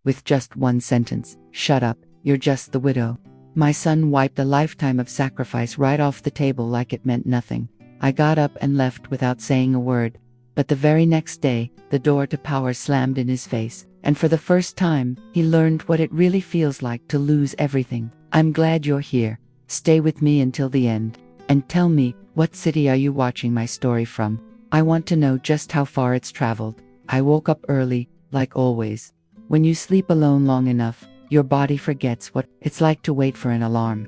with just one sentence: "Shut up, you're just the widow." My son wiped a lifetime of sacrifice right off the table like it meant nothing. I got up and left without saying a word. But the very next day, the door to power slammed in his face, and for the first time, he learned what it really feels like to lose everything. "I'm glad you're here. Stay with me until the end. And tell me, what city are you watching my story from? I want to know just how far it's traveled." I woke up early, like always. When you sleep alone long enough, your body forgets what it's like to wait for an alarm.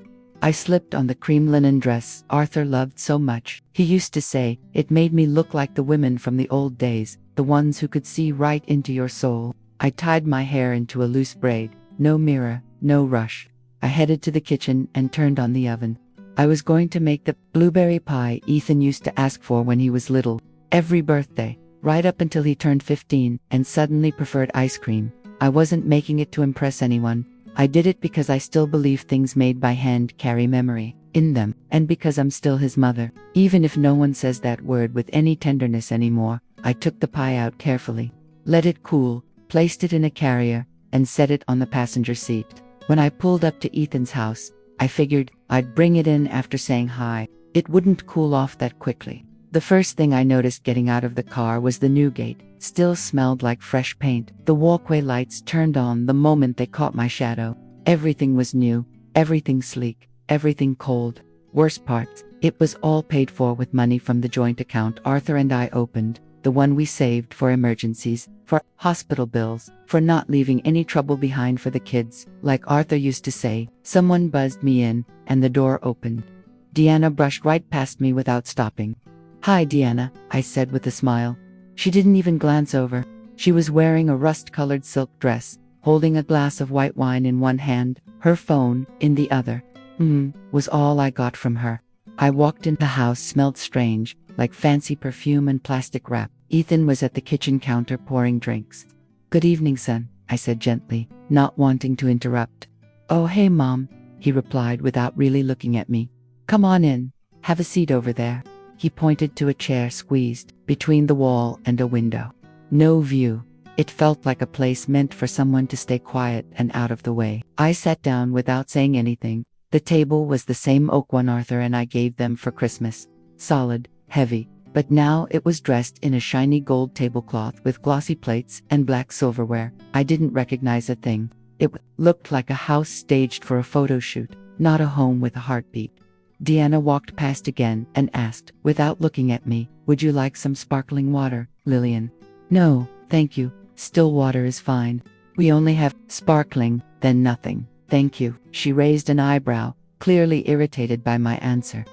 I slipped on the cream linen dress Arthur loved so much. He used to say, it made me look like the women from the old days, the ones who could see right into your soul. I tied my hair into a loose braid. No mirror, no rush. I headed to the kitchen and turned on the oven. I was going to make the blueberry pie Ethan used to ask for when he was little. Every birthday, right up until he turned 15 and suddenly preferred ice cream. I wasn't making it to impress anyone. I did it because I still believe things made by hand carry memory in them, and because I'm still his mother. Even if no one says that word with any tenderness anymore, I took the pie out carefully, let it cool, placed it in a carrier, and set it on the passenger seat. When I pulled up to Ethan's house, I figured I'd bring it in after saying hi. It wouldn't cool off that quickly. The first thing I noticed getting out of the car was the new gate. Still smelled like fresh paint. The walkway lights turned on the moment they caught my shadow. Everything was new, everything sleek, everything cold. Worst part, it was all paid for with money from the joint account Arthur and I opened, the one we saved for emergencies, for hospital bills, for not leaving any trouble behind for the kids. Like Arthur used to say, someone buzzed me in, and the door opened. Deanna brushed right past me without stopping. "Hi, Deanna," I said with a smile. She didn't even glance over. She was wearing a rust-colored silk dress, holding a glass of white wine in one hand, her phone in the other. Was all I got from her. I walked in. The house smelled strange, like fancy perfume and plastic wrap. Ethan was at the kitchen counter pouring drinks. "Good evening, son," I said gently, not wanting to interrupt. "Oh, hey, Mom," he replied without really looking at me. "Come on in. Have a seat over there." He pointed to a chair squeezed between the wall and a window. No view. It felt like a place meant for someone to stay quiet and out of the way. I sat down without saying anything. The table was the same oak one Arthur and I gave them for Christmas. Solid, heavy, but now it was dressed in a shiny gold tablecloth with glossy plates and black silverware. I didn't recognize a thing. It looked like a house staged for a photo shoot, not a home with a heartbeat. Deanna walked past again and asked, without looking at me, "Would you like some sparkling water, Lillian?" "No, thank you. Still water is fine. We only have sparkling, then nothing. Thank you." She raised an eyebrow, clearly irritated by my answer.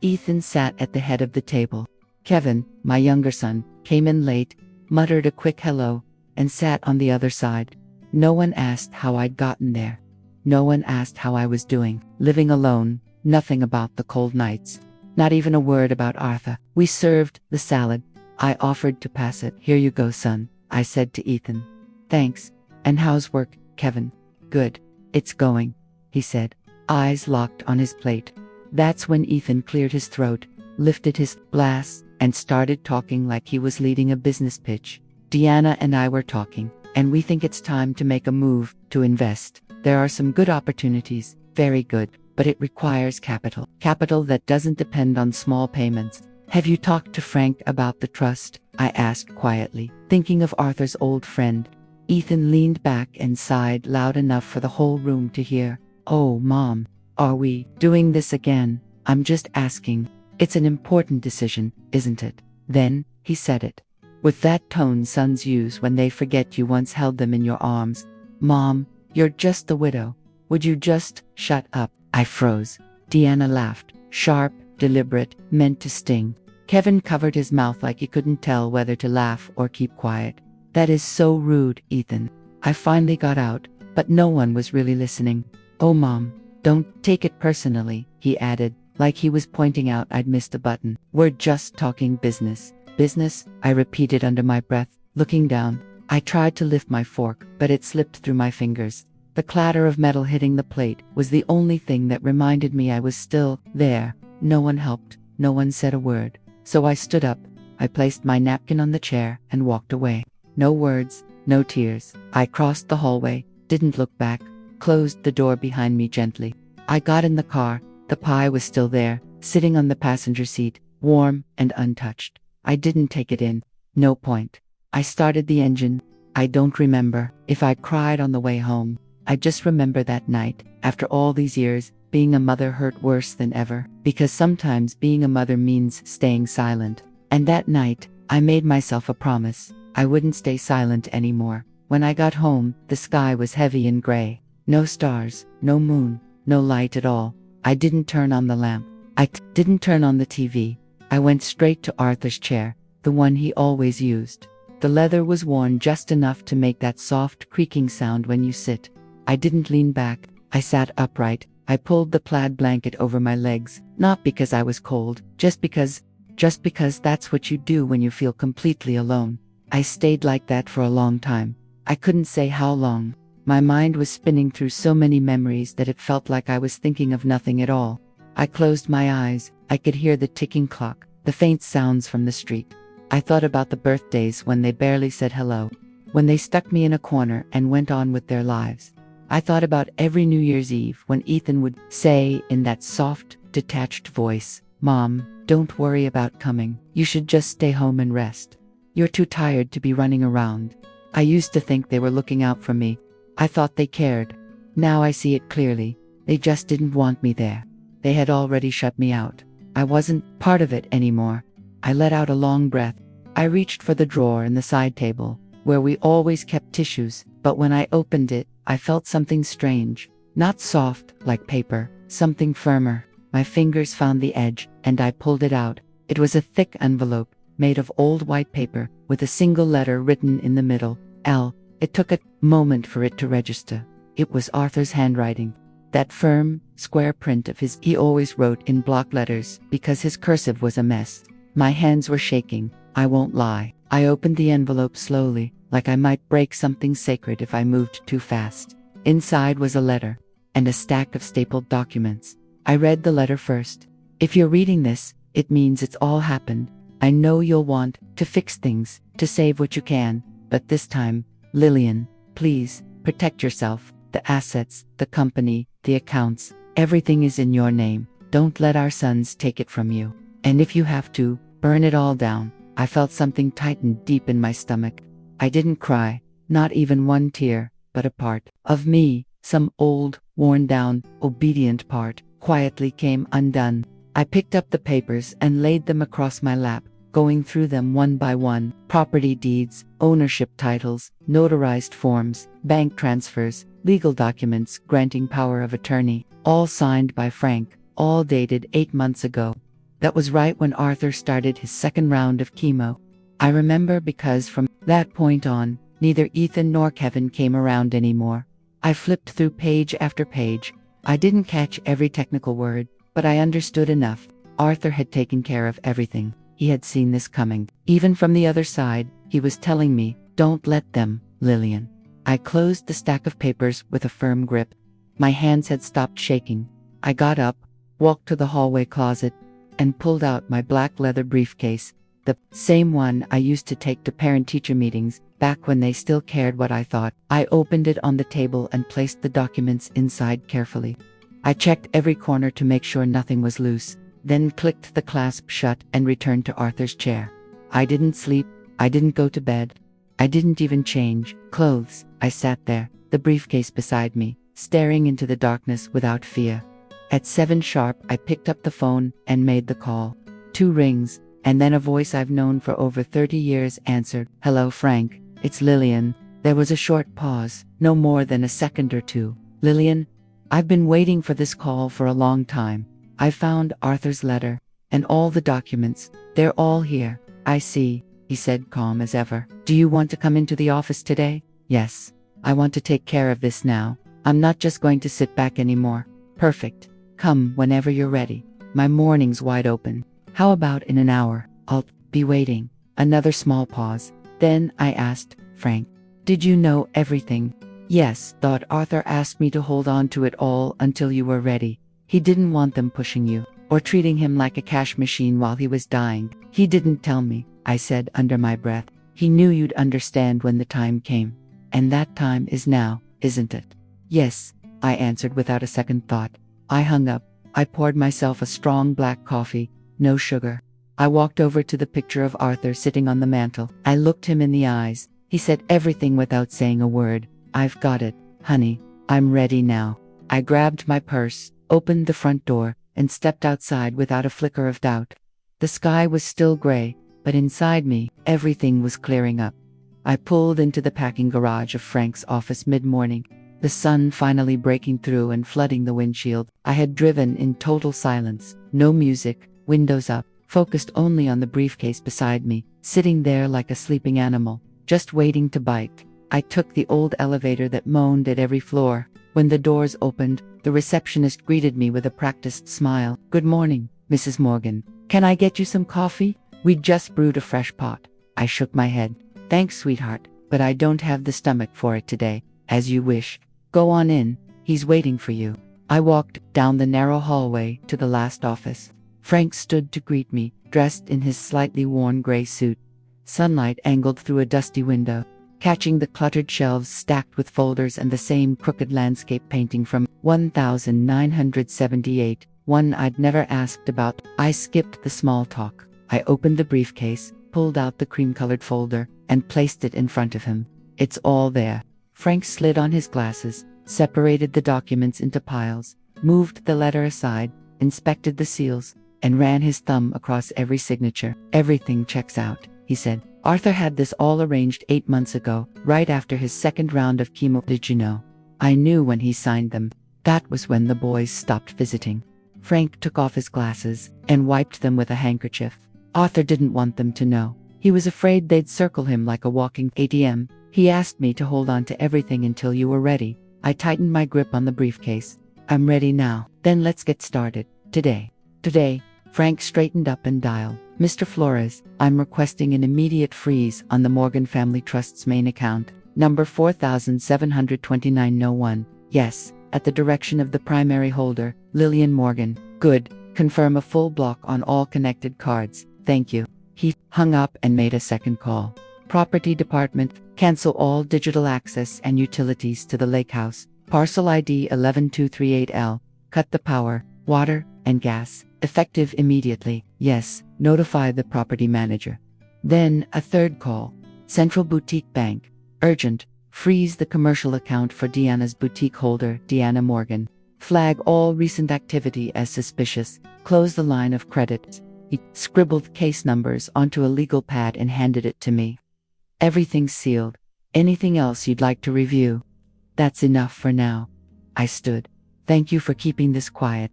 Ethan sat at the head of the table. Kevin, my younger son, came in late, muttered a quick hello, and sat on the other side. No one asked how I'd gotten there. No one asked how I was doing, living alone. Nothing about the cold nights. Not even a word about Arthur. We served the salad. I offered to pass it. "Here you go, son," I said to Ethan. "Thanks. And how's work, Kevin?" "Good. It's going," he said, eyes locked on his plate. That's when Ethan cleared his throat, lifted his glass, and started talking like he was leading a business pitch. "Deanna and I were talking, and we think it's time to make a move, to invest. There are some good opportunities, very good. But it requires capital. Capital that doesn't depend on small payments. Have you talked to Frank about the trust?" I asked quietly, thinking of Arthur's old friend. Ethan leaned back and sighed loud enough for the whole room to hear. "Oh, Mom, are we doing this again? I'm just asking. It's an important decision, isn't it?" Then, he said it, with that tone sons use when they forget you once held them in your arms. "Mom, you're just the widow. Would you just shut up?" I froze. Deanna laughed, sharp, deliberate, meant to sting. Kevin covered his mouth like he couldn't tell whether to laugh or keep quiet. "That is so rude, Ethan." I finally got out, but no one was really listening. "Oh, Mom, don't take it personally," he added, like he was pointing out I'd missed a button. "We're just talking business." "Business?" I repeated under my breath, looking down. I tried to lift my fork, but it slipped through my fingers. The clatter of metal hitting the plate was the only thing that reminded me I was still there. No one helped, no one said a word. So I stood up, I placed my napkin on the chair and walked away. No words, no tears. I crossed the hallway, didn't look back, closed the door behind me gently. I got in the car. The pie was still there, sitting on the passenger seat, warm and untouched. I didn't take it in. No point. I started the engine. I don't remember if I cried on the way home. I just remember that night, after all these years, being a mother hurt worse than ever, because sometimes being a mother means staying silent. And that night, I made myself a promise. I wouldn't stay silent anymore. When I got home, the sky was heavy and gray. No stars, no moon, no light at all. I didn't turn on the lamp. I didn't turn on the TV. I went straight to Arthur's chair, the one he always used. The leather was worn just enough to make that soft creaking sound when you sit. I didn't lean back. I sat upright. I pulled the plaid blanket over my legs, not because I was cold, just because that's what you do when you feel completely alone. I stayed like that for a long time. I couldn't say how long. My mind was spinning through so many memories that it felt like I was thinking of nothing at all. I closed my eyes. I could hear the ticking clock, the faint sounds from the street. I thought about the birthdays when they barely said hello, when they stuck me in a corner and went on with their lives. I thought about every New Year's Eve when Ethan would say in that soft, detached voice, "Mom, don't worry about coming. You should just stay home and rest. You're too tired to be running around." I used to think they were looking out for me. I thought they cared. Now I see it clearly. They just didn't want me there. They had already shut me out. I wasn't part of it anymore. I let out a long breath. I reached for the drawer in the side table, where we always kept tissues, but when I opened it, I felt something strange. Not soft, like paper, something firmer. My fingers found the edge, and I pulled it out. It was a thick envelope, made of old white paper, with a single letter written in the middle, L. It took a moment for it to register. It was Arthur's handwriting. That firm, square print of his. He always wrote in block letters, because his cursive was a mess. My hands were shaking, I won't lie. I opened the envelope slowly, like I might break something sacred if I moved too fast. Inside was a letter, and a stack of stapled documents. I read the letter first. If you're reading this, it means it's all happened. I know you'll want to fix things, to save what you can, but this time, Lillian, please, protect yourself. The assets, the company, the accounts, everything is in your name. Don't let our sons take it from you. And if you have to, burn it all down. I felt something tighten deep in my stomach. I didn't cry, not even one tear, but a part of me, some old, worn down, obedient part, quietly came undone. I picked up the papers and laid them across my lap, going through them one by one. Property deeds, ownership titles, notarized forms, bank transfers, legal documents granting power of attorney, all signed by Frank, all dated 8 months ago. That was right when Arthur started his second round of chemo. I remember because from that point on, neither Ethan nor Kevin came around anymore. I flipped through page after page. I didn't catch every technical word, but I understood enough. Arthur had taken care of everything. He had seen this coming. Even from the other side, he was telling me, "Don't let them, Lillian." I closed the stack of papers with a firm grip. My hands had stopped shaking. I got up, walked to the hallway closet, and pulled out my black leather briefcase, the same one I used to take to parent-teacher meetings, back when they still cared what I thought. I opened it on the table and placed the documents inside carefully. I checked every corner to make sure nothing was loose, then clicked the clasp shut and returned to Arthur's chair. I didn't sleep. I didn't go to bed. I didn't even change clothes. I sat there, the briefcase beside me, staring into the darkness without fear. At 7 sharp, I picked up the phone and made the call. 2 rings, and then a voice I've known for over 30 years answered. "Hello, Frank. It's Lillian." There was a short pause, no more than a second or two. "Lillian, I've been waiting for this call for a long time. I found Arthur's letter, and all the documents. They're all here." "I see," he said, calm as ever. "Do you want to come into the office today?" "Yes. I want to take care of this now. I'm not just going to sit back anymore." "Perfect. Come whenever you're ready. My morning's wide open." "How about in an hour? I'll be waiting." Another small pause. Then I asked, "Frank, did you know everything?" "Yes. Thought Arthur asked me to hold on to it all until you were ready. He didn't want them pushing you, or treating him like a cash machine while he was dying." "He didn't tell me," I said under my breath. "He knew you'd understand when the time came. And that time is now. isn't it? Yes, I answered without a second thought. I hung up. I poured myself a strong black coffee, no sugar. I walked over to the picture of Arthur sitting on the mantel. I looked him in the eyes. He said everything without saying a word. I've got it, honey. I'm ready now. I grabbed my purse, opened the front door, and stepped outside without a flicker of doubt. The sky was still gray, but inside me, everything was clearing up. I pulled into the packing garage of Frank's office mid-morning, the sun finally breaking through and flooding the windshield. I had driven in total silence, no music, windows up, focused only on the briefcase beside me, sitting there like a sleeping animal, just waiting to bite. I took the old elevator that moaned at every floor. When the doors opened, the receptionist greeted me with a practiced smile. "Good morning, Mrs. Morgan. Can I get you some coffee? We'd just brewed a fresh pot." I shook my head. "Thanks, sweetheart, but I don't have the stomach for it today." "As you wish. Go on in. He's waiting for you." I walked down the narrow hallway to the last office. Frank stood to greet me, dressed in his slightly worn gray suit. Sunlight angled through a dusty window, catching the cluttered shelves stacked with folders and the same crooked landscape painting from 1978, one I'd never asked about. I skipped the small talk. I opened the briefcase, pulled out the cream-colored folder, and placed it in front of him. "It's all there." Frank slid on his glasses, separated the documents into piles, moved the letter aside, inspected the seals, and ran his thumb across every signature. "Everything checks out," he said. "Arthur had this all arranged 8 months ago, right after his second round of chemo. Did you know?" I knew when he signed them. That was when the boys stopped visiting. Frank took off his glasses and wiped them with a handkerchief. "Arthur didn't want them to know. He was afraid they'd circle him like a walking ATM. He asked me to hold on to everything until you were ready." I tightened my grip on the briefcase. "I'm ready now." "Then let's get started. Today." Frank straightened up and dialed. "Mr. Flores, I'm requesting an immediate freeze on the Morgan Family Trust's main account, number 472901. Yes, at the direction of the primary holder, Lillian Morgan." "Good. Confirm a full block on all connected cards. Thank you." He hung up and made a second call. "Property Department, cancel all digital access and utilities to the lake house. Parcel ID 11238L. Cut the power, water, and gas, effective immediately. Yes, notify the property manager." Then a third call. "Central Boutique Bank. Urgent. Freeze the commercial account for Deanna's boutique holder, Deanna Morgan. Flag all recent activity as suspicious. Close the line of credit." He scribbled case numbers onto a legal pad and handed it to me. "Everything's sealed. Anything else you'd like to review?" "That's enough for now." I stood. "Thank you for keeping this quiet.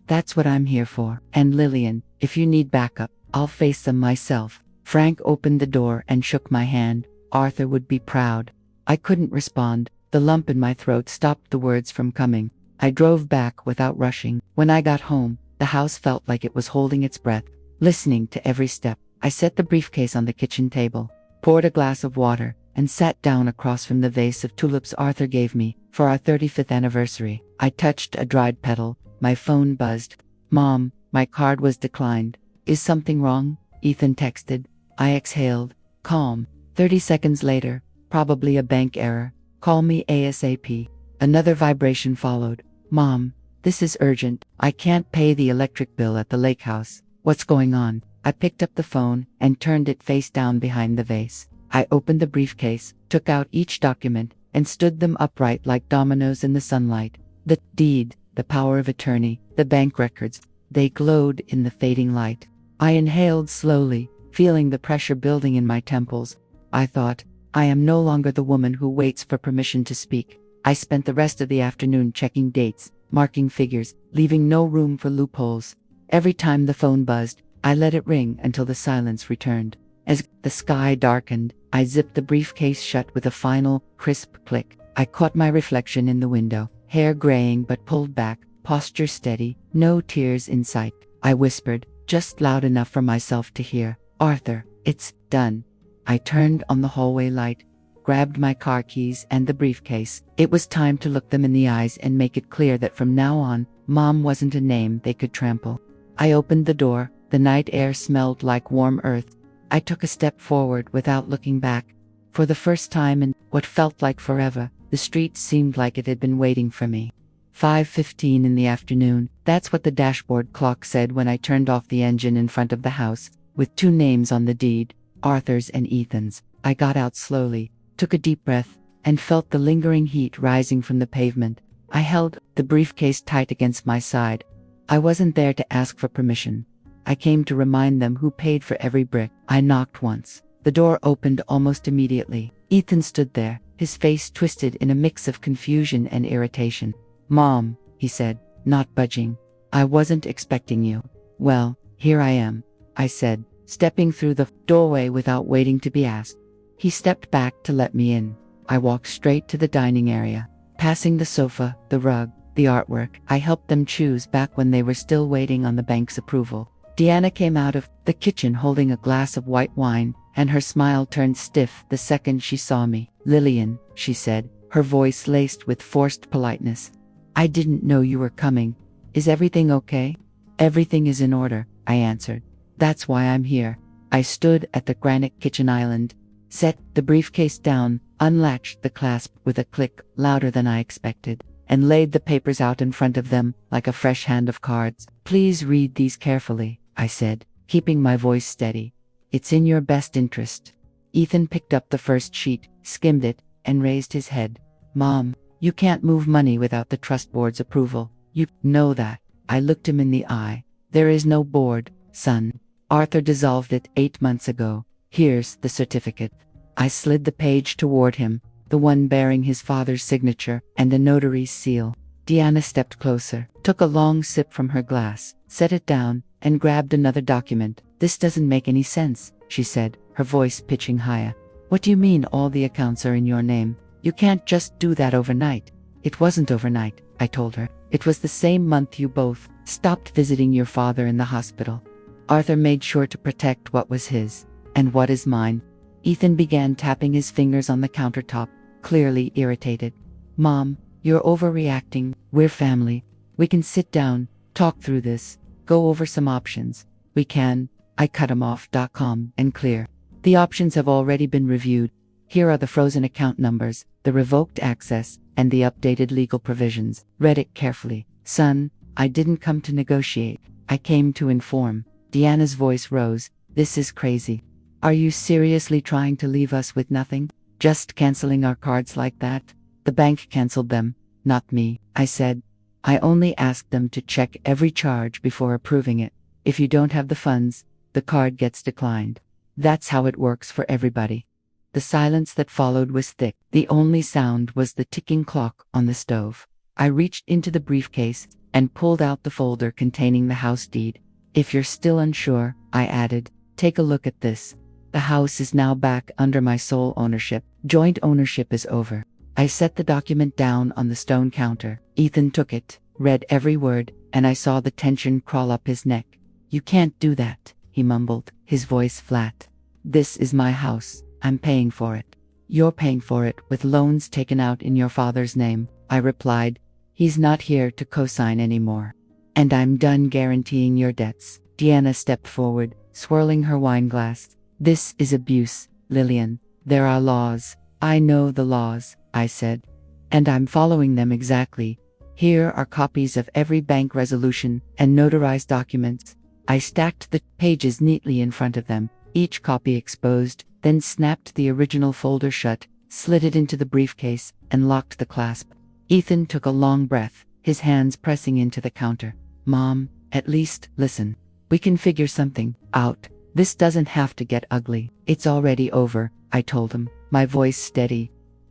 That's what I'm here for. And Lillian, if you need backup, I'll face them myself." Frank opened the door and shook my hand. "Arthur would be proud." I couldn't respond. The lump in my throat stopped the words from coming. I drove back without rushing. When I got home, the house felt like it was holding its breath, listening to every step. I set the briefcase on the kitchen table, poured a glass of water, and sat down across from the vase of tulips Arthur gave me for our 35th anniversary. I touched a dried petal. My phone buzzed. "Mom, my card was declined." "Is something wrong?" Ethan texted. I exhaled, calm. 30 seconds later, "Probably a bank error. Call me ASAP." Another vibration followed. "Mom, this is urgent. I can't pay the electric bill at the lake house." "What's going on?" I picked up the phone and turned it face down behind the vase. I opened the briefcase, took out each document, and stood them upright like dominoes in the sunlight. The deed, the power of attorney, the bank records, they glowed in the fading light. I inhaled slowly, feeling the pressure building in my temples. I thought, I am no longer the woman who waits for permission to speak. I spent the rest of the afternoon checking dates, marking figures, leaving no room for loopholes. Every time the phone buzzed, I let it ring until the silence returned. As the sky darkened, I zipped the briefcase shut with a final, crisp click. I caught my reflection in the window, hair graying but pulled back, posture steady, no tears in sight. I whispered, just loud enough for myself to hear, "Arthur, it's done." I turned on the hallway light, grabbed my car keys and the briefcase. It was time to look them in the eyes and make it clear that from now on, Mom wasn't a name they could trample. I opened the door. The night air smelled like warm earth. I took a step forward without looking back. For the first time in what felt like forever, The street seemed like it had been waiting for me. 5:15 in the afternoon, that's what the dashboard clock said when I turned off the engine in front of the house, with 2 names on the deed, Arthur's and Ethan's. I got out slowly, took a deep breath, and felt the lingering heat rising from the pavement. I held the briefcase tight against my side. I wasn't there to ask for permission. I came to remind them who paid for every brick. I knocked once. The door opened almost immediately. Ethan stood there, his face twisted in a mix of confusion and irritation. "Mom," he said, not budging. "I wasn't expecting you." "Well, here I am," I said, stepping through the doorway without waiting to be asked. He stepped back to let me in. I walked straight to the dining area. Passing the sofa, the rug, the artwork, I helped them choose back when they were still waiting on the bank's approval. Deanna came out of the kitchen holding a glass of white wine, and her smile turned stiff the second she saw me. "Lillian," she said, her voice laced with forced politeness. "I didn't know you were coming. Is everything okay?" "Everything is in order," I answered. "That's why I'm here." I stood at the granite kitchen island, set the briefcase down, unlatched the clasp with a click louder than I expected, and laid the papers out in front of them like a fresh hand of cards. "Please read these carefully," I said, keeping my voice steady. "It's in your best interest." Ethan picked up the first sheet, skimmed it, and raised his head. "Mom, you can't move money without the trust board's approval. You know that." I looked him in the eye. "There is no board, son. Arthur dissolved it 8 months ago. Here's the certificate." I slid the page toward him, the one bearing his father's signature and the notary's seal. Deanna stepped closer, took a long sip from her glass, set it down, and grabbed another document. "This doesn't make any sense," she said, her voice pitching higher. "What do you mean all the accounts are in your name? You can't just do that overnight." "It wasn't overnight," I told her. "It was the same month you both stopped visiting your father in the hospital. Arthur made sure to protect what was his, and what is mine." Ethan began tapping his fingers on the countertop, clearly irritated. "Mom, you're overreacting. We're family. We can sit down, talk through this, go over some options. We can." I cut him off. "Com and clear. The options have already been reviewed. Here are the frozen account numbers, the revoked access, and the updated legal provisions. Read it carefully. Son, I didn't come to negotiate. I came to inform." Deanna's voice rose. "This is crazy. Are you seriously trying to leave us with nothing? Just canceling our cards like that?" "The bank canceled them, not me," I said. "I only asked them to check every charge before approving it. If you don't have the funds, the card gets declined. That's how it works for everybody." The silence that followed was thick. The only sound was the ticking clock on the stove. I reached into the briefcase and pulled out the folder containing the house deed. "If you're still unsure," I added, "take a look at this. The house is now back under my sole ownership. Joint ownership is over." I set the document down on the stone counter. Ethan took it, read every word, and I saw the tension crawl up his neck. "You can't do that," he mumbled, his voice flat. "This is my house. I'm paying for it." "You're paying for it with loans taken out in your father's name," I replied. "He's not here to co-sign anymore. And I'm done guaranteeing your debts." Deanna stepped forward, swirling her wine glass. "This is abuse, Lillian. There are laws." "I know the laws," I said. "And I'm following them exactly. Here are copies of every bank resolution and notarized documents." I stacked the pages neatly in front of them, each copy exposed, then snapped the original folder shut, slid it into the briefcase, and locked the clasp. Ethan took a long breath, his hands pressing into the counter. "Mom, at least listen. We can figure something out. This doesn't have to get ugly." "It's already over," I told him, my voice steady.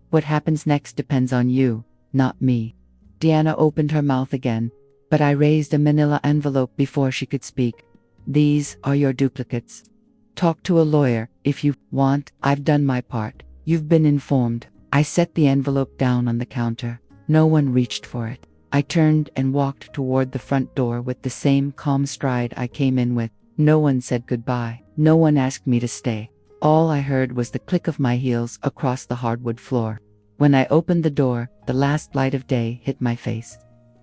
"What happens next depends on you, not me." Deanna opened her mouth again, but I raised a manila envelope before she could speak. "These are your duplicates. Talk to a lawyer if you want. I've done my part. You've been informed." I set the envelope down on the counter. No one reached for it. I turned and walked toward the front door with the same calm stride I came in with. No one said goodbye. No one asked me to stay. All I heard was the click of my heels across the hardwood floor. When I opened the door, the last light of day hit my face.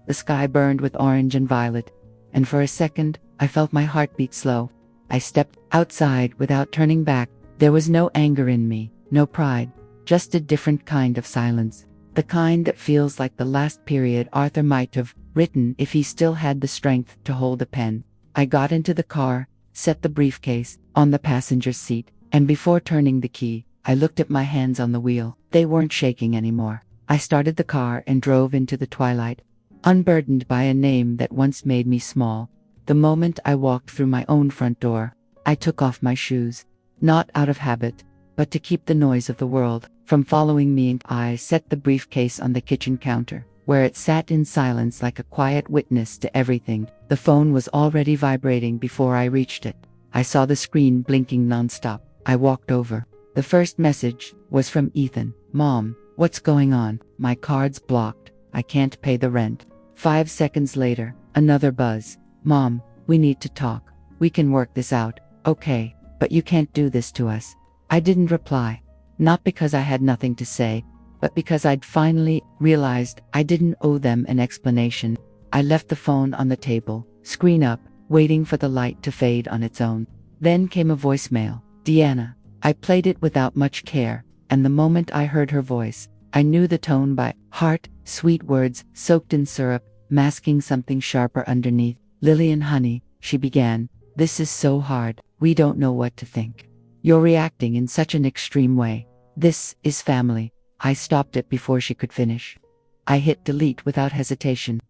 The sky burned with orange and violet, and for a second, I felt my heart beat slow. I stepped outside without turning back. There was no anger in me, no pride, just a different kind of silence. The kind that feels like the last period Arthur might have written if he still had the strength to hold a pen. I got into the car, set the briefcase on the passenger seat, and before turning the key, I looked at my hands on the wheel. They weren't shaking anymore. I started the car and drove into the twilight, unburdened by a name that once made me small. The moment I walked through my own front door, I took off my shoes, not out of habit, but to keep the noise of the world from following me. I set the briefcase on the kitchen counter, where it sat in silence like a quiet witness to everything. The phone was already vibrating before I reached it. I saw the screen blinking nonstop. I walked over. The first message was from Ethan. "Mom, what's going on? My card's blocked. I can't pay the rent." 5 seconds later, another buzz. "Mom, we need to talk. We can work this out, okay? But you can't do this to us." I didn't reply. Not because I had nothing to say, but because I'd finally realized I didn't owe them an explanation. I left the phone on the table, screen up, waiting for the light to fade on its own. Then came a voicemail. "Deanna." I played it without much care, and the moment I heard her voice, I knew the tone by heart, sweet words soaked in syrup, masking something sharper underneath. "Lillian, honey," she began, "this is so hard. We don't know what to think. You're reacting in such an extreme way. This is family." I stopped it before she could finish. I hit delete without hesitation.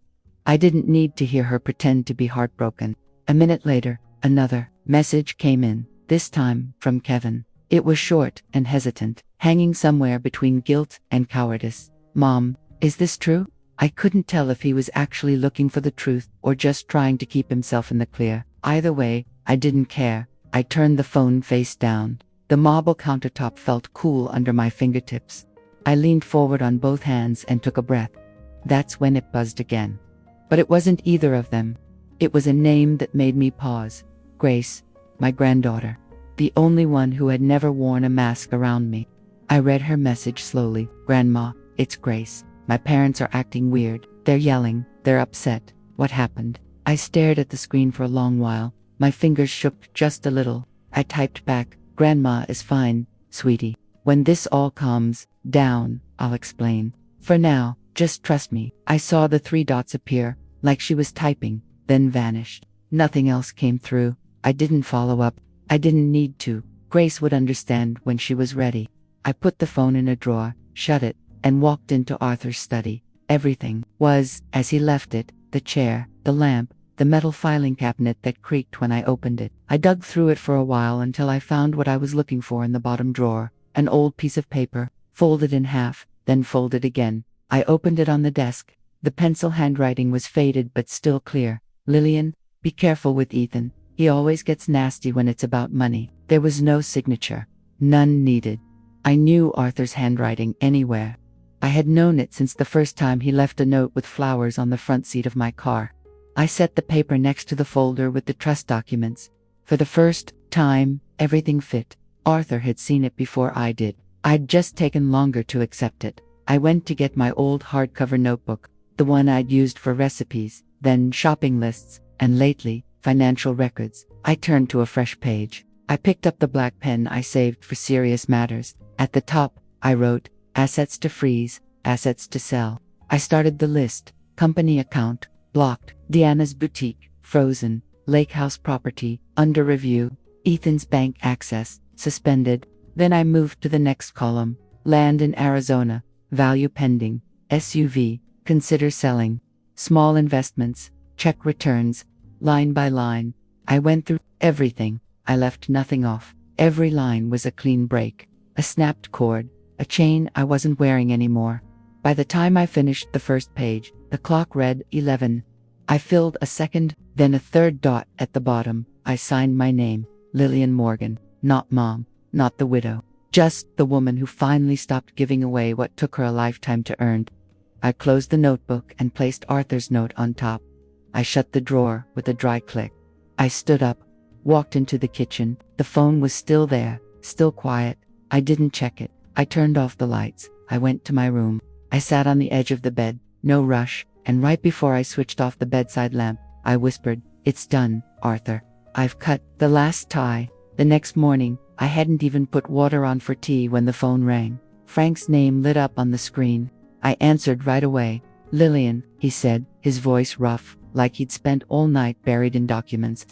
I didn't need to hear her pretend to be heartbroken. A minute later, another message came in, this time from Kevin. It was short and hesitant, hanging somewhere between guilt and cowardice. "Mom, is this true?" I couldn't tell if he was actually looking for the truth or just trying to keep himself in the clear. Either way, I didn't care. I turned the phone face down. The marble countertop felt cool under my fingertips. I leaned forward on both hands and took a breath. That's when it buzzed again. But it wasn't either of them. It was a name that made me pause. Grace, my granddaughter. The only one who had never worn a mask around me. I read her message slowly. "Grandma, it's Grace. My parents are acting weird. They're yelling. They're upset. What happened?" I stared at the screen for a long while. My fingers shook just a little. I typed back, "Grandma is fine, sweetie. When this all calms down, I'll explain. For now, just trust me." I saw the 3 dots appear, like she was typing, then vanished. Nothing else came through. I didn't follow up. I didn't need to. Grace would understand when she was ready. I put the phone in a drawer, shut it, and walked into Arthur's study. Everything was as he left it: the chair, the lamp, the metal filing cabinet that creaked when I opened it. I dug through it for a while until I found what I was looking for in the bottom drawer, an old piece of paper, folded in half, then folded again. I opened it on the desk. The pencil handwriting was faded but still clear. "Lillian, be careful with Ethan. He always gets nasty when it's about money." There was no signature. None needed. I knew Arthur's handwriting anywhere. I had known it since the first time he left a note with flowers on the front seat of my car. I set the paper next to the folder with the trust documents. For the first time, everything fit. Arthur had seen it before I did. I'd just taken longer to accept it. I went to get my old hardcover notebook, the one I'd used for recipes, then shopping lists, and lately, financial records. I turned to a fresh page. I picked up the black pen I saved for serious matters. At the top, I wrote, "Assets to freeze, assets to sell." I started the list: company account, blocked; Deanna's boutique, frozen; lake house property, under review; Ethan's bank access, suspended. Then I moved to the next column: land in Arizona, value pending; SUV, consider selling; small investments, check returns. Line by line, I went through everything. I left nothing off. Every line was a clean break, a snapped cord, a chain I wasn't wearing anymore. By the time I finished the first page, the clock read 11. I filled a second, then a third dot at the bottom. I signed my name, Lillian Morgan. Not Mom, not the widow. Just the woman who finally stopped giving away what took her a lifetime to earn. I closed the notebook and placed Arthur's note on top. I shut the drawer with a dry click. I stood up, walked into the kitchen. The phone was still there, still quiet. I didn't check it. I turned off the lights. I went to my room. I sat on the edge of the bed, no rush, and right before I switched off the bedside lamp, I whispered, "It's done, Arthur. I've cut the last tie." The next morning, I hadn't even put water on for tea when the phone rang. Frank's name lit up on the screen. I answered right away. Lillian, he said, his voice rough, like he'd spent all night buried in documents.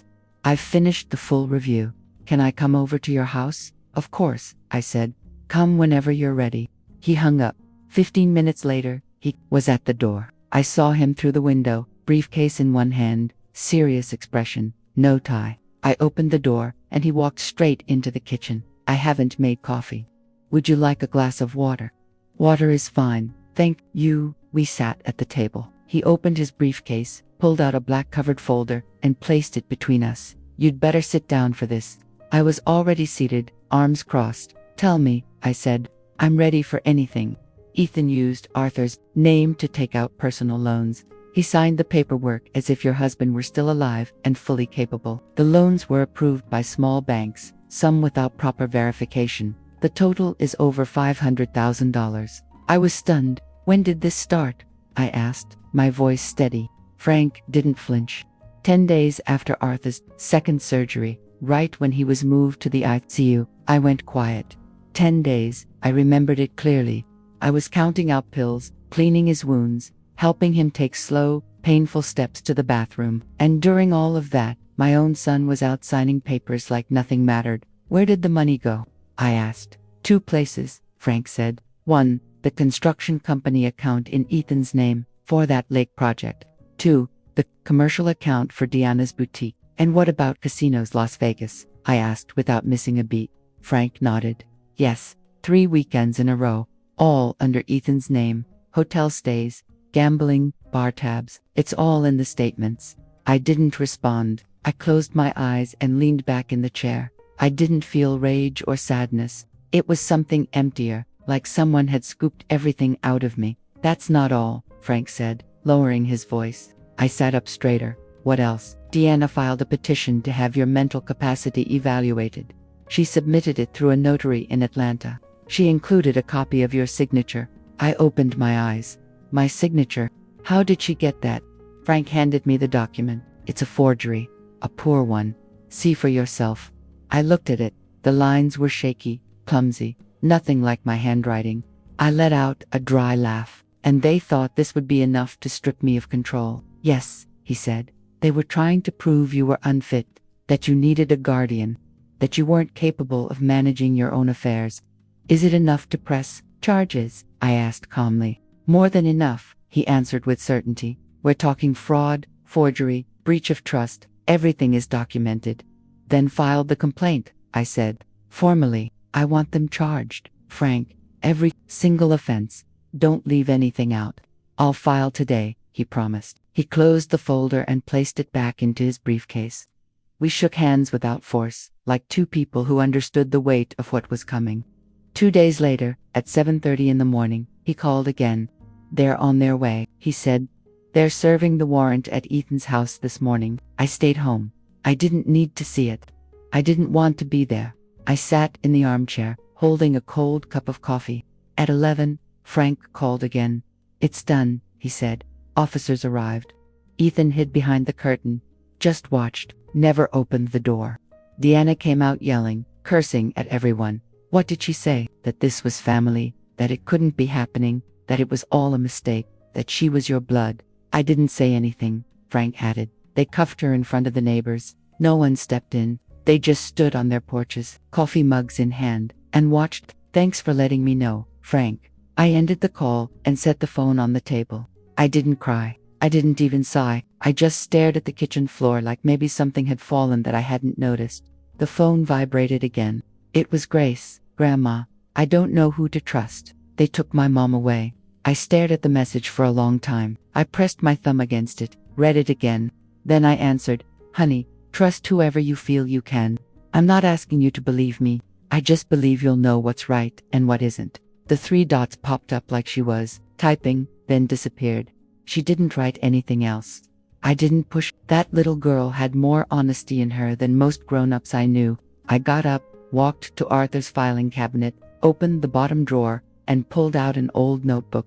I've finished the full review. Can I come over to your house? Of course, I said. Come whenever you're ready. He hung up. 15 minutes later, he was at the door. I saw him through the window, briefcase in one hand, serious expression, no tie. I opened the door, and he walked straight into the kitchen. I haven't made coffee. Would you like a glass of water? Water is fine, thank you. We sat at the table. He opened his briefcase, pulled out a black-covered folder, and placed it between us. You'd better sit down for this. I was already seated, arms crossed. Tell me, I said. I'm ready for anything. Ethan used Arthur's name to take out personal loans. He signed the paperwork as if your husband were still alive and fully capable. The loans were approved by small banks, some without proper verification. The total is over $500,000. I was stunned. When did this start? I asked, my voice steady. Frank didn't flinch. 10 days after Arthur's second surgery, right when he was moved to the ICU, I went quiet. 10 days, I remembered it clearly. I was counting out pills, cleaning his wounds, helping him take slow, painful steps to the bathroom. And during all of that, my own son was out signing papers like nothing mattered. Where did the money go? I asked. 2 places, Frank said. 1, the construction company account in Ethan's name, for that lake project. 2, the commercial account for Diana's boutique. And what about casinos Las Vegas? I asked without missing a beat. Frank nodded. Yes, 3 weekends in a row, all under Ethan's name. Hotel stays, gambling, bar tabs, it's all in the statements. I didn't respond. I closed my eyes and leaned back in the chair. I didn't feel rage or sadness. It was something emptier, like someone had scooped everything out of me. That's not all, Frank said, lowering his voice. I sat up straighter. What else? Deanna filed a petition to have your mental capacity evaluated. She submitted it through a notary in Atlanta. She included a copy of your signature. I opened my eyes. My signature? How did she get that? Frank handed me the document. It's a forgery. A poor one. See for yourself. I looked at it. The lines were shaky, clumsy, nothing like my handwriting. I let out a dry laugh. And they thought this would be enough to strip me of control. Yes, he said. They were trying to prove you were unfit, that you needed a guardian, that you weren't capable of managing your own affairs. Is it enough to press charges? I asked calmly. More than enough, he answered with certainty. We're talking fraud, forgery, breach of trust. Everything is documented. Then file the complaint, I said. Formally, I want them charged, Frank. Every single offense. Don't leave anything out. I'll file today, he promised. He closed the folder and placed it back into his briefcase. We shook hands without force, like 2 people who understood the weight of what was coming. 2 days later, at 7:30 in the morning, he called again. They're on their way, he said. They're serving the warrant at Ethan's house this morning. I stayed home. I didn't need to see it. I didn't want to be there. I sat in the armchair, holding a cold cup of coffee. At 11, Frank called again. It's done, he said. Officers arrived. Ethan hid behind the curtain, just watched, never opened the door. Deanna came out yelling, cursing at everyone. What did she say? That this was family, that it couldn't be happening, that it was all a mistake, that she was your blood. I didn't say anything, Frank added. They cuffed her in front of the neighbors. No one stepped in. They just stood on their porches, coffee mugs in hand, and watched. Thanks for letting me know, Frank. I ended the call and set the phone on the table. I didn't cry. I didn't even sigh. I just stared at the kitchen floor like maybe something had fallen that I hadn't noticed. The phone vibrated again. It was Grace. Grandma, I don't know who to trust. They took my mom away. I stared at the message for a long time. I pressed my thumb against it, read it again. Then I answered, Honey, trust whoever you feel you can. I'm not asking you to believe me. I just believe you'll know what's right and what isn't. The 3 dots popped up like she was typing, then disappeared. She didn't write anything else. I didn't push. That little girl had more honesty in her than most grown-ups I knew. I got up, walked to Arthur's filing cabinet, opened the bottom drawer, and pulled out an old notebook.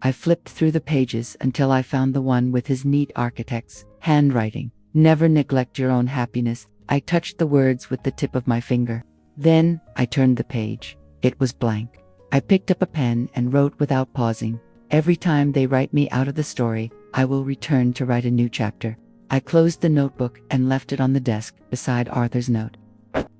I flipped through the pages until I found the one with his neat architect's handwriting. Never neglect your own happiness. I touched the words with the tip of my finger. Then, I turned the page. It was blank. I picked up a pen and wrote without pausing. Every time they write me out of the story, I will return to write a new chapter. I closed the notebook and left it on the desk beside Arthur's note.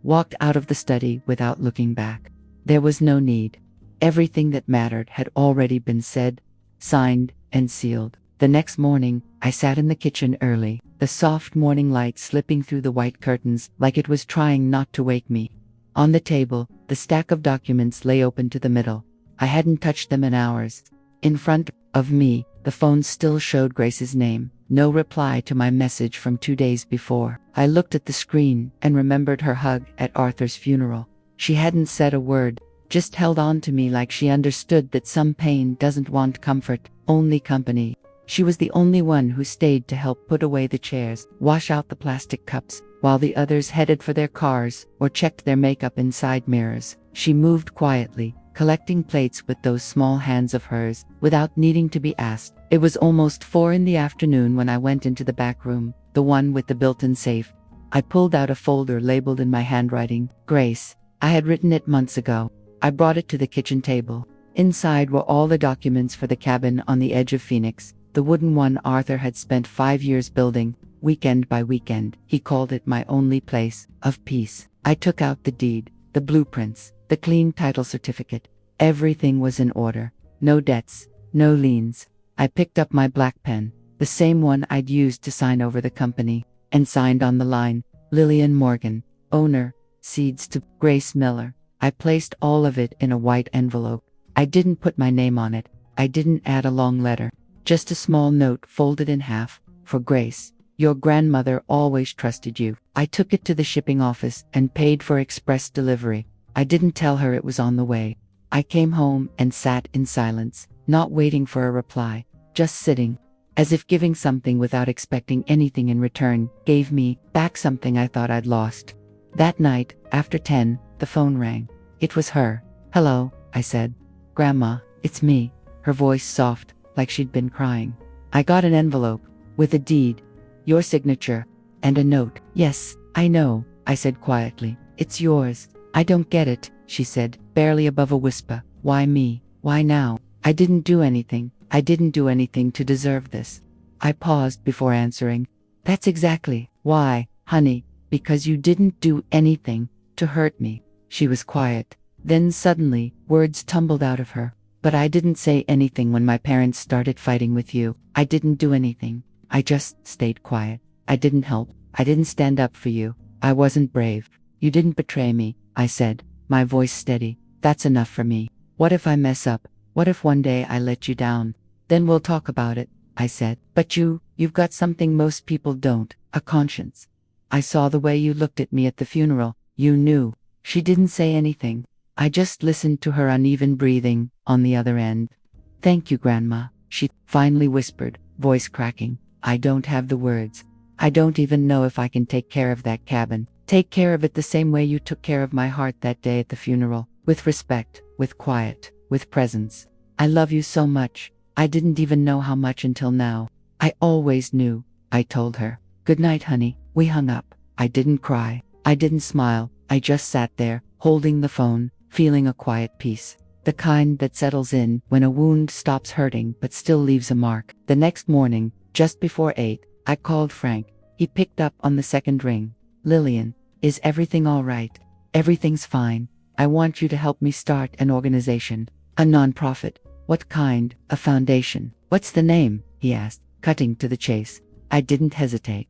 Walked out of the study without looking back. There was no need. Everything that mattered had already been said, signed, and sealed. The next morning, I sat in the kitchen early, the soft morning light slipping through the white curtains like it was trying not to wake me. On the table, the stack of documents lay open to the middle. I hadn't touched them in hours. In front of me, the phone still showed Grace's name. No reply to my message from 2 days before. I looked at the screen and remembered her hug at Arthur's funeral. She hadn't said a word, just held on to me like she understood that some pain doesn't want comfort, only company. She was the only one who stayed to help put away the chairs, wash out the plastic cups, while the others headed for their cars or checked their makeup in side mirrors. She moved quietly, collecting plates with those small hands of hers, without needing to be asked. It was almost 4 in the afternoon when I went into the back room, the one with the built-in safe. I pulled out a folder labeled in my handwriting, Grace. I had written it months ago. I brought it to the kitchen table. Inside were all the documents for the cabin on the edge of Phoenix, the wooden one Arthur had spent 5 years building, weekend by weekend. He called it my only place of peace. I took out the deed, the blueprints, the clean title certificate. Everything was in order. No debts, no liens. I picked up my black pen, the same one I'd used to sign over the company, and signed on the line, Lillian Morgan, owner, Seeds to Grace Miller. I placed all of it in a white envelope. I didn't put my name on it. I didn't add a long letter. Just a small note folded in half. For Grace, your grandmother always trusted you. I took it to the shipping office and paid for express delivery. I didn't tell her it was on the way. I came home and sat in silence, not waiting for a reply, just sitting, as if giving something without expecting anything in return, gave me back something I thought I'd lost. That night, after 10, the phone rang. It was her. Hello, I said. Grandma, it's me. Her voice soft, like she'd been crying. I got an envelope, with a deed, your signature, and a note. Yes, I know, I said quietly. It's yours. I don't get it, she said, barely above a whisper. Why me? Why now? I didn't do anything. I didn't do anything to deserve this. I paused before answering. That's exactly why, honey, because you didn't do anything to hurt me. She was quiet. Then suddenly, words tumbled out of her. But I didn't say anything when my parents started fighting with you. I didn't do anything. I just stayed quiet. I didn't help. I didn't stand up for you. I wasn't brave. You didn't betray me, I said, my voice steady. That's enough for me. What if I mess up? What if one day I let you down? Then we'll talk about it, I said. But you've got something most people don't, a conscience. I saw the way you looked at me at the funeral. You knew. She didn't say anything. I just listened to her uneven breathing on the other end. Thank you, Grandma, she finally whispered, voice cracking. I don't have the words. I don't even know if I can take care of that cabin. Take care of it the same way you took care of my heart that day at the funeral. With respect, with quiet, with presence. I love you so much. I didn't even know how much until now. I always knew, I told her. Good night, honey. We hung up. I didn't cry. I didn't smile. I just sat there, holding the phone, feeling a quiet peace. The kind that settles in when a wound stops hurting but still leaves a mark. The next morning, just before 8, I called Frank. He picked up on the second ring. Lillian, is everything all right? Everything's fine. I want you to help me start an organization. A nonprofit. What kind? A foundation. What's the name? He asked, cutting to the chase. I didn't hesitate.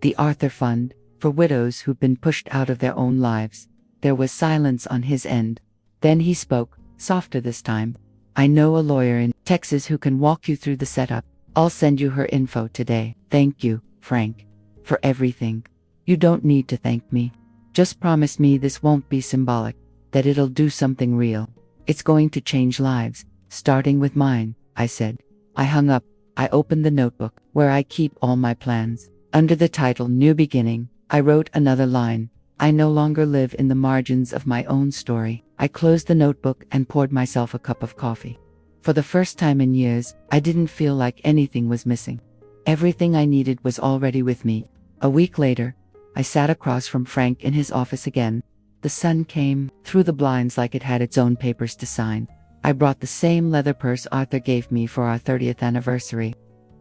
The Arthur Fund, for widows who've been pushed out of their own lives. There was silence on his end. Then he spoke, softer this time. I know a lawyer in Texas who can walk you through the setup. I'll send you her info today. Thank you, Frank, for everything. You don't need to thank me. Just promise me this won't be symbolic, that it'll do something real. It's going to change lives, starting with mine, I said. I hung up. I opened the notebook, where I keep all my plans. Under the title New Beginning, I wrote another line. I no longer live in the margins of my own story. I closed the notebook and poured myself a cup of coffee. For the first time in years, I didn't feel like anything was missing. Everything I needed was already with me. A week later, I sat across from Frank in his office again. The sun came through the blinds like it had its own papers to sign. I brought the same leather purse Arthur gave me for our 30th anniversary.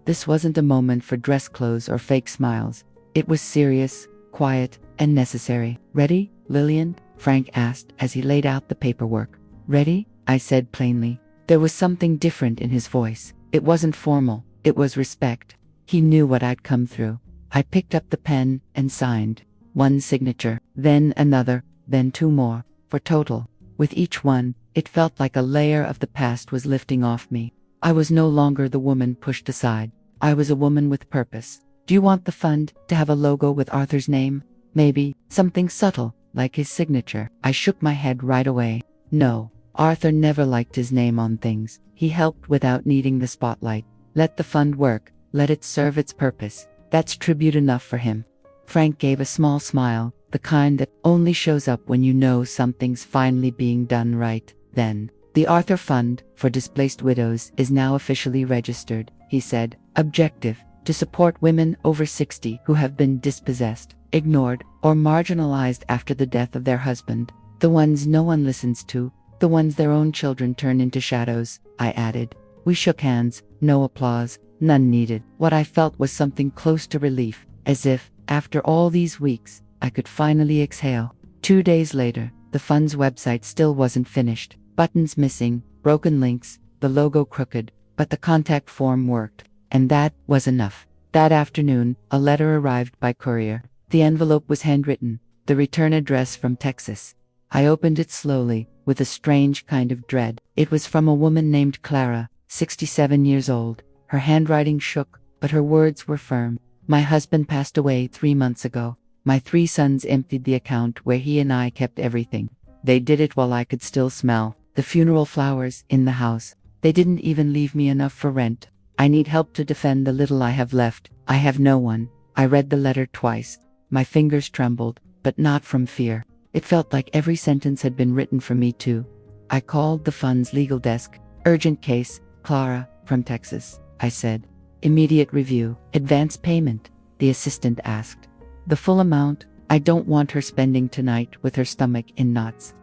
This wasn't a moment for dress clothes or fake smiles. It was serious, quiet, and necessary. "Ready, Lillian?" Frank asked as he laid out the paperwork. "Ready?" I said plainly. There was something different in his voice. It wasn't formal, it was respect. He knew what I'd come through. I picked up the pen and signed. One signature, then another, then two more, for total. With each one, it felt like a layer of the past was lifting off me. I was no longer the woman pushed aside. I was a woman with purpose. "Do you want the fund to have a logo with Arthur's name? Maybe something subtle, like his signature?" I shook my head right away. No, Arthur never liked his name on things. He helped without needing the spotlight. Let the fund work, let it serve its purpose. That's tribute enough for him. Frank gave a small smile, the kind that only shows up when you know something's finally being done right. Then, "The Arthur Fund for Displaced Widows is now officially registered," he said. "Objective: to support women over 60 who have been dispossessed, ignored, or marginalized after the death of their husband. The ones no one listens to, the ones their own children turn into shadows," I added. We shook hands, no applause, none needed. What I felt was something close to relief, as if, after all these weeks, I could finally exhale. 2 days later, the fund's website still wasn't finished. Buttons missing, broken links, the logo crooked, but the contact form worked. And that was enough. That afternoon, a letter arrived by courier. The envelope was handwritten, the return address from Texas. I opened it slowly, with a strange kind of dread. It was from a woman named Clara, 67 years old. Her handwriting shook, but her words were firm. "My husband passed away 3 months ago. My 3 sons emptied the account where he and I kept everything. They did it while I could still smell the funeral flowers in the house. They didn't even leave me enough for rent. I need help to defend the little I have left. I have no one." I read the letter twice. My fingers trembled, but not from fear. It felt like every sentence had been written for me too. I called the fund's legal desk. "Urgent case, Clara, from Texas," I said. "Immediate review. Advance payment?" the assistant asked. "The full amount. I don't want her spending tonight with her stomach in knots."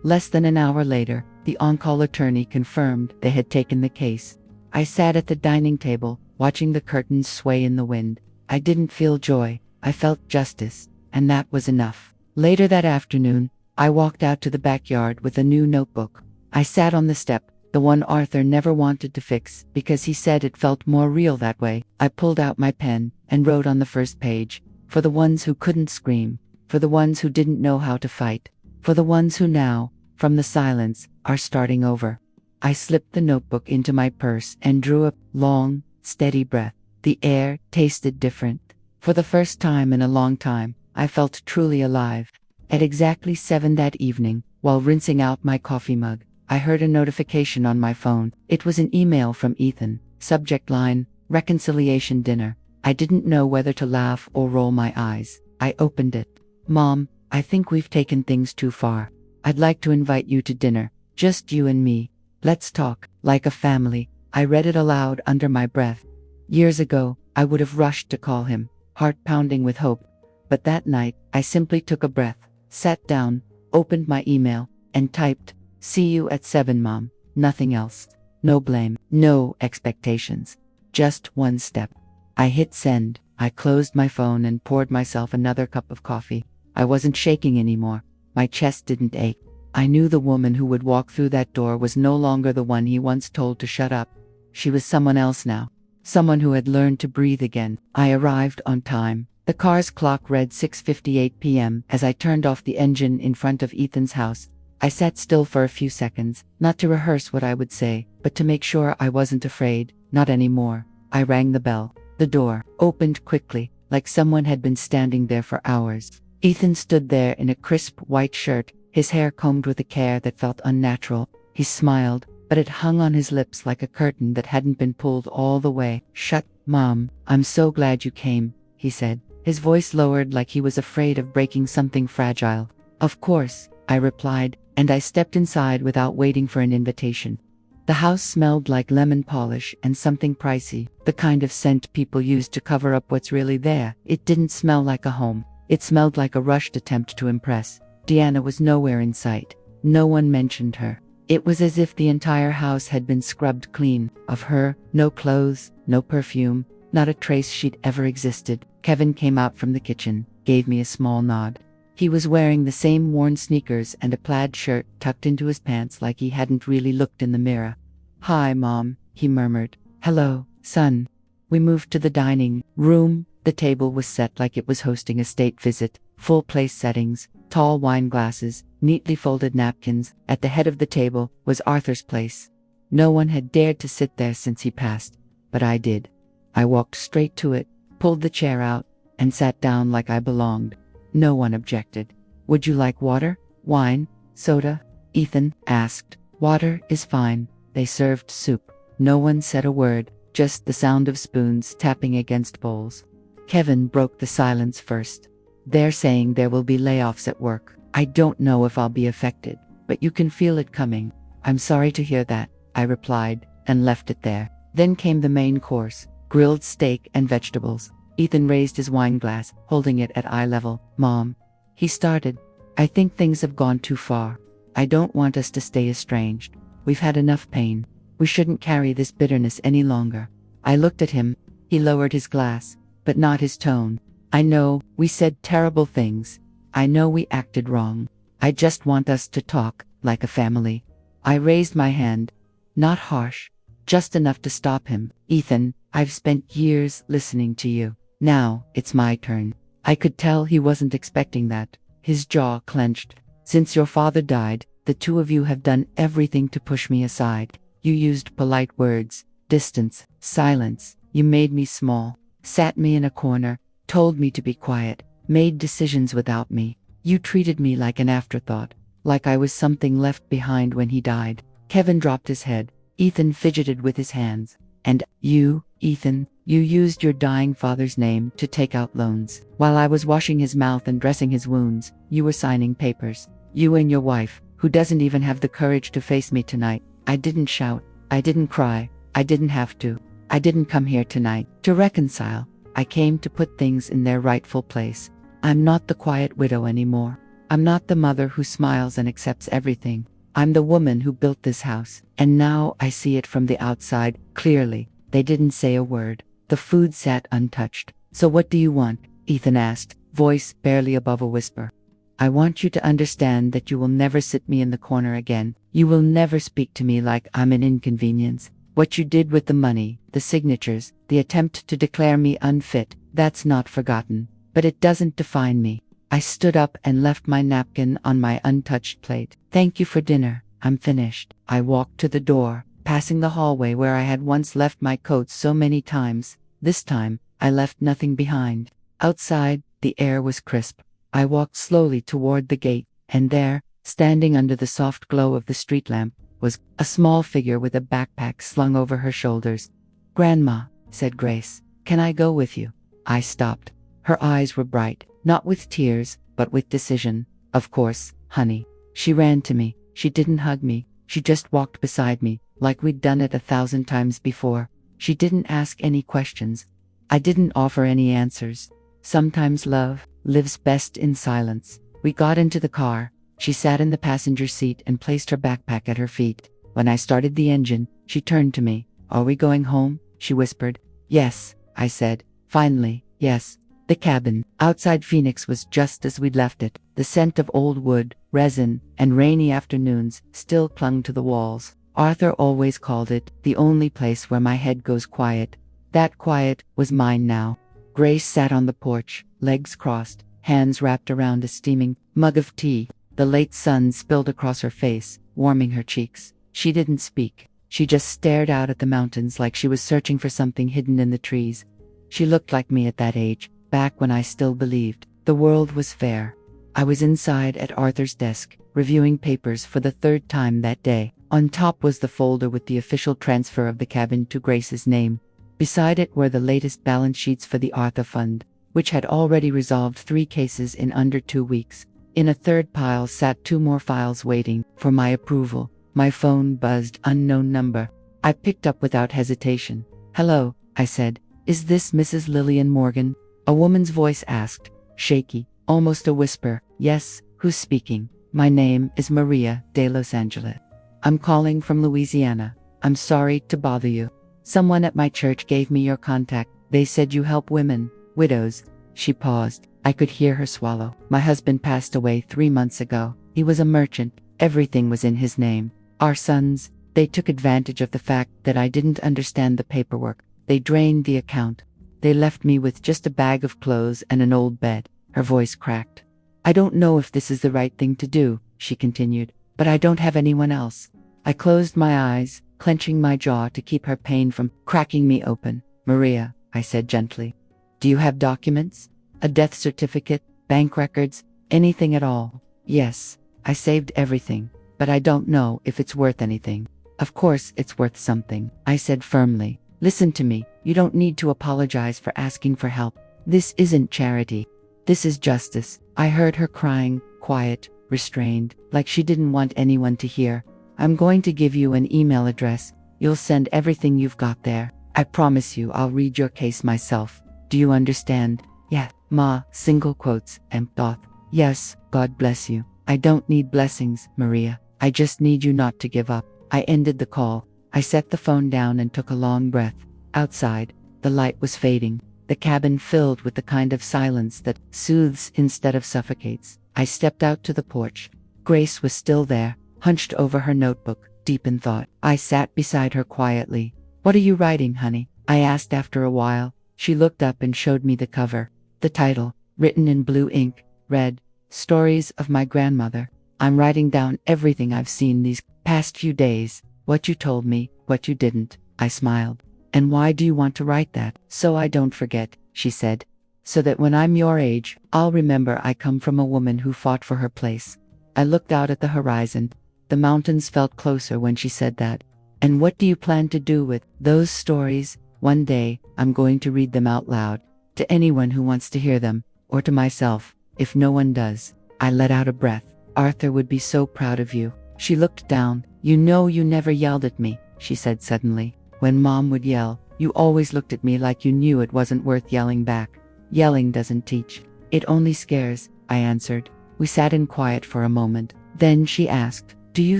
Less than an hour later, the on-call attorney confirmed they had taken the case. I sat at the dining table, watching the curtains sway in the wind. I didn't feel joy, I felt justice, and that was enough. Later that afternoon, I walked out to the backyard with a new notebook. I sat on the step, the one Arthur never wanted to fix because he said it felt more real that way. I pulled out my pen and wrote on the first page, "For the ones who couldn't scream, for the ones who didn't know how to fight, for the ones who now, from the silence, are starting over." I slipped the notebook into my purse and drew a long, steady breath. The air tasted different. For the first time in a long time, I felt truly alive. At exactly 7 that evening, while rinsing out my coffee mug, I heard a notification on my phone. It was an email from Ethan. Subject line, "Reconciliation dinner." I didn't know whether to laugh or roll my eyes. I opened it. "Mom, I think we've taken things too far. I'd like to invite you to dinner, just you and me. Let's talk, like a family." I read it aloud under my breath. Years ago, I would have rushed to call him, heart pounding with hope. But that night, I simply took a breath, sat down, opened my email, and typed, "See you at 7, Mom." Nothing else. No blame, no expectations. Just one step. I hit send. I closed my phone and poured myself another cup of coffee. I wasn't shaking anymore. My chest didn't ache. I knew the woman who would walk through that door was no longer the one he once told to shut up. She was someone else now. Someone who had learned to breathe again. I arrived on time. The car's clock read 6:58 p.m. as I turned off the engine in front of Ethan's house. I sat still for a few seconds, not to rehearse what I would say, but to make sure I wasn't afraid, not anymore. I rang the bell. The door opened quickly, like someone had been standing there for hours. Ethan stood there in a crisp white shirt, his hair combed with a care that felt unnatural. He smiled, but it hung on his lips like a curtain that hadn't been pulled all the way shut. "Mom, I'm so glad you came," he said, his voice lowered like he was afraid of breaking something fragile. "Of course," I replied, and I stepped inside without waiting for an invitation. The house smelled like lemon polish and something pricey, the kind of scent people use to cover up what's really there. It didn't smell like a home. It smelled like a rushed attempt to impress. Deanna was nowhere in sight. No one mentioned her. It was as if the entire house had been scrubbed clean of her. No clothes, no perfume, not a trace she'd ever existed. Kevin came out from the kitchen, gave me a small nod. He was wearing the same worn sneakers and a plaid shirt tucked into his pants like he hadn't really looked in the mirror. "Hi, Mom," he murmured. "Hello, son." We moved to the dining room. The table was set like it was hosting a state visit. Full place settings, tall wine glasses, neatly folded napkins. At the head of the table was Arthur's place. No one had dared to sit there since he passed, but I did. I walked straight to it, pulled the chair out, and sat down like I belonged. No one objected. "Would you like water? Wine? Soda?" Ethan asked. "Water is fine." They served soup. No one said a word, just the sound of spoons tapping against bowls. Kevin broke the silence first. "They're saying there will be layoffs at work. I don't know if I'll be affected, but you can feel it coming." "I'm sorry to hear that," I replied, and left it there. Then came the main course, grilled steak and vegetables. Ethan raised his wine glass, holding it at eye level. "Mom," he started, "I think things have gone too far. I don't want us to stay estranged. We've had enough pain. We shouldn't carry this bitterness any longer." I looked at him. He lowered his glass, but not his tone. "I know we said terrible things. I know we acted wrong. I just want us to talk like a family." I raised my hand. Not harsh, just enough to stop him. "Ethan, I've spent years listening to you. Now it's my turn." I could tell he wasn't expecting that. His jaw clenched. "Since your father died, the two of you have done everything to push me aside. You used polite words, distance, silence. You made me small, sat me in a corner, told me to be quiet, made decisions without me. You treated me like an afterthought, like I was something left behind when he died." Kevin dropped his head. Ethan fidgeted with his hands. "And you, Ethan, you used your dying father's name to take out loans. While I was washing his mouth and dressing his wounds, you were signing papers. You and your wife, who doesn't even have the courage to face me tonight." I didn't shout. I didn't cry. I didn't have to. I didn't come here tonight to reconcile. I came to put things in their rightful place. I'm not the quiet widow anymore. I'm not the mother who smiles and accepts everything. I'm the woman who built this house, and now I see it from the outside, clearly. They didn't say a word. The food sat untouched. "So what do you want?" Ethan asked, voice barely above a whisper. "I want you to understand that you will never sit me in the corner again. You will never speak to me like I'm an inconvenience. What you did with the money, the signatures, the attempt to declare me unfit, that's not forgotten. But it doesn't define me." I stood up and left my napkin on my untouched plate. "Thank you for dinner. I'm finished." I walked to the door, passing the hallway where I had once left my coat so many times. This time, I left nothing behind. Outside, the air was crisp. I walked slowly toward the gate, and there, standing under the soft glow of the street lamp, was a small figure with a backpack slung over her shoulders. "Grandma," said Grace, "can I go with you?" I stopped. Her eyes were bright, not with tears, but with decision. "Of course, honey." She ran to me. She didn't hug me. She just walked beside me, like we'd done it 1,000 times before. She didn't ask any questions. I didn't offer any answers. Sometimes love lives best in silence. We got into the car. She sat in the passenger seat and placed her backpack at her feet. When I started the engine, she turned to me. "Are we going home?" she whispered. "Yes," I said. "Finally, yes." The cabin outside Phoenix was just as we'd left it. The scent of old wood, resin, and rainy afternoons still clung to the walls. Arthur always called it the only place where my head goes quiet. That quiet was mine now. Grace sat on the porch, legs crossed, hands wrapped around a steaming mug of tea. The late sun spilled across her face, warming her cheeks. She didn't speak. She just stared out at the mountains like she was searching for something hidden in the trees. She looked like me at that age, back when I still believed the world was fair. I was inside at Arthur's desk, reviewing papers for the third time that day. On top was the folder with the official transfer of the cabin to Grace's name. Beside it were the latest balance sheets for the Arthur Fund, which had already resolved 3 cases in under 2 weeks. In a third pile sat 2 more files waiting for my approval. My phone buzzed. Unknown number. I picked up without hesitation. "Hello," I said. "Is this Mrs. Lillian Morgan?" A woman's voice asked, shaky, almost a whisper. "Yes, who's speaking?" "My name is Maria de Los Angeles." I'm calling from Louisiana. I'm sorry to bother you. Someone at my church gave me your contact. They said you help women, widows." She paused. I could hear her swallow. "My husband passed away 3 months ago. He was a merchant. Everything was in his name. Our sons, they took advantage of the fact that I didn't understand the paperwork. They drained the account. They left me with just a bag of clothes and an old bed." Her voice cracked. "I don't know if this is the right thing to do," she continued, "but I don't have anyone else." I closed my eyes, clenching my jaw to keep her pain from cracking me open. "Maria," I said gently, "do you have documents? A death certificate, bank records, anything at all?" "Yes, I saved everything, but I don't know if it's worth anything." "Of course it's worth something," I said firmly. "Listen to me, you don't need to apologize for asking for help. This isn't charity. This is justice." I heard her crying, quiet, restrained, like she didn't want anyone to hear. "I'm going to give you an email address. You'll send everything you've got there. I promise you I'll read your case myself. Do you understand?" "Yeah, Ma," single quotes, emptoth. "Yes, God bless you. I don't need blessings, Maria. I just need you not to give up." I ended the call. I set the phone down and took a long breath. Outside, the light was fading, the cabin filled with the kind of silence that soothes instead of suffocates. I stepped out to the porch. Grace was still there, hunched over her notebook, deep in thought. I sat beside her quietly. "What are you writing, honey?" I asked after a while. She looked up and showed me the cover. The title, written in blue ink, read, "Stories of My Grandmother." "I'm writing down everything I've seen these past few days. What you told me, what you didn't." I smiled. "And why do you want to write that?" "So I don't forget," she said. "So that when I'm your age, I'll remember I come from a woman who fought for her place." I looked out at the horizon. The mountains felt closer when she said that. "And what do you plan to do with those stories?" "One day, I'm going to read them out loud, to anyone who wants to hear them, or to myself, if no one does." I let out a breath. "Arthur would be so proud of you." She looked down. "You know you never yelled at me," she said suddenly. "When Mom would yell, you always looked at me like you knew it wasn't worth yelling back. Yelling doesn't teach. It only scares," I answered. We sat in quiet for a moment. Then she asked, "Do you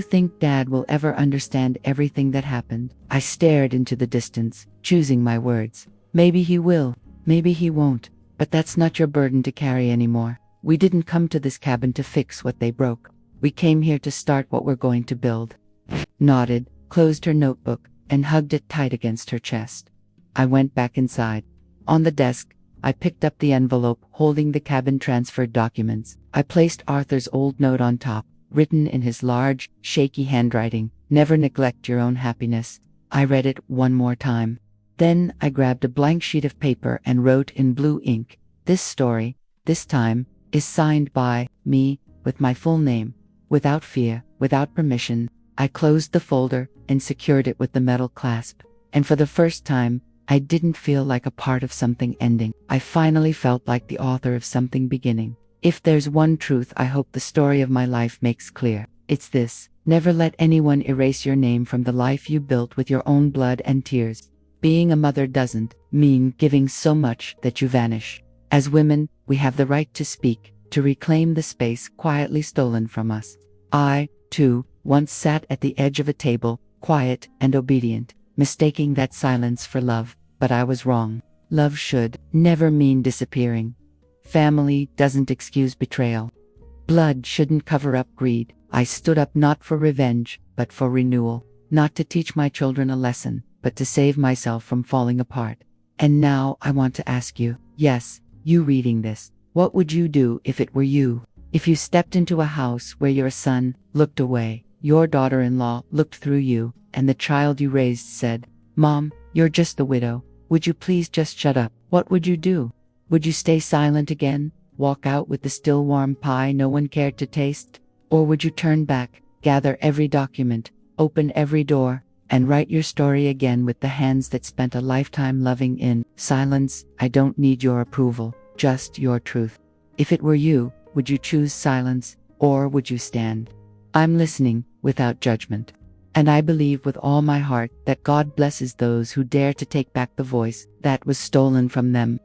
think Dad will ever understand everything that happened?" I stared into the distance, choosing my words. "Maybe he will, maybe he won't, but that's not your burden to carry anymore. We didn't come to this cabin to fix what they broke. We came here to start what we're going to build." Nodded, closed her notebook, and hugged it tight against her chest. I went back inside. On the desk, I picked up the envelope holding the cabin transfer documents. I placed Arthur's old note on top, written in his large, shaky handwriting, "Never neglect your own happiness." I read it one more time. Then I grabbed a blank sheet of paper and wrote in blue ink, "This story, this time, is signed by me, with my full name." Without fear, without permission, I closed the folder and secured it with the metal clasp. And for the first time, I didn't feel like a part of something ending. I finally felt like the author of something beginning. If there's one truth I hope the story of my life makes clear, it's this: never let anyone erase your name from the life you built with your own blood and tears. Being a mother doesn't mean giving so much that you vanish. As women, we have the right to speak, to reclaim the space quietly stolen from us. I, too, once sat at the edge of a table, quiet and obedient, mistaking that silence for love, but I was wrong. Love should never mean disappearing. Family doesn't excuse betrayal. Blood shouldn't cover up greed. I stood up not for revenge, but for renewal. Not to teach my children a lesson, but to save myself from falling apart. And now I want to ask you, yes, you reading this, what would you do if it were you? If you stepped into a house where your son looked away, your daughter-in-law looked through you, and the child you raised said, "Mom, you're just the widow. Would you please just shut up?" What would you do? Would you stay silent again? Walk out with the still warm pie no one cared to taste? Or would you turn back, gather every document, open every door, and write your story again with the hands that spent a lifetime loving in silence? I don't need your approval, just your truth. If it were you, would you choose silence, or would you stand? I'm listening, without judgment. And I believe with all my heart that God blesses those who dare to take back the voice that was stolen from them.